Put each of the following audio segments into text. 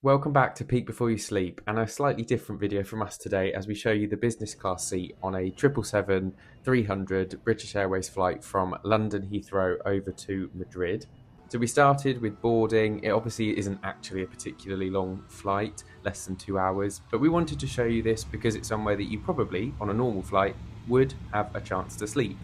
Welcome back to Peak Before You Sleep, and a slightly different video from us today as we show you the business class seat on a 777-300 British Airways flight from London Heathrow over to Madrid. So we started with boarding. It obviously isn't actually a particularly long flight, less than 2 hours, but we wanted to show you this because it's somewhere that you probably, on a normal flight, would have a chance to sleep.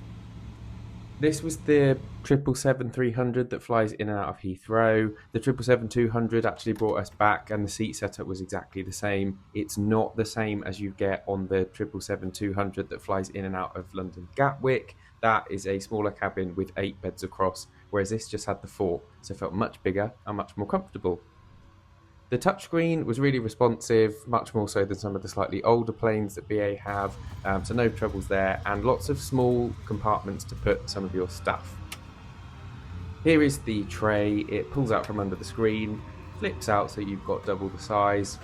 This was the 777-300 that flies in and out of Heathrow. The 777-200 actually brought us back and the seat setup was exactly the same. It's not the same as you get on the 777-200 that flies in and out of London Gatwick. That is a smaller cabin with 8 beds across, whereas this just had the 4, so it felt much bigger and much more comfortable. The touchscreen was really responsive, much more so than some of the slightly older planes that BA have, so no troubles there, and lots of small compartments to put some of your stuff. Here is the tray. It pulls out from under the screen, flips out so you've got double the size.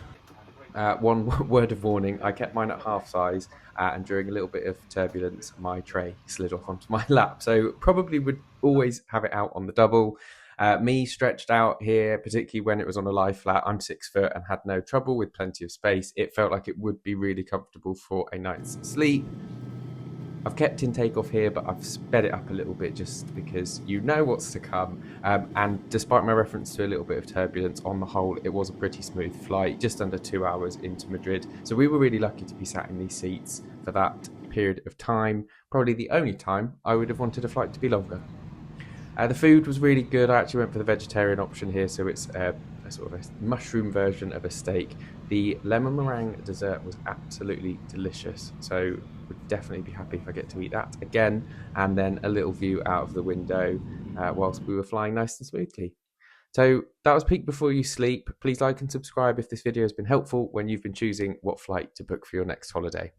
One word of warning, I kept mine at half size, and during a little bit of turbulence my tray slid off onto my lap, so probably would always have it out on the double. Me stretched out here, particularly when it was on a lie flat. I'm 6 foot and had no trouble with plenty of space. It felt like it would be really comfortable for a night's sleep. I've kept in takeoff here, but I've sped it up a little bit just because you know what's to come. And despite my reference to a little bit of turbulence, on the whole, it was a pretty smooth flight, just under 2 hours into Madrid. So we were really lucky to be sat in these seats for that period of time. Probably the only time I would have wanted a flight to be longer. The food was really good. I actually went for the vegetarian option here, so it's a sort of a mushroom version of a steak. The lemon meringue dessert was absolutely delicious, so would definitely be happy if I get to eat that again. And then a little view out of the window whilst we were flying nice and smoothly. So that was Peak Before You Sleep. Please like and subscribe if this video has been helpful when you've been choosing what flight to book for your next holiday.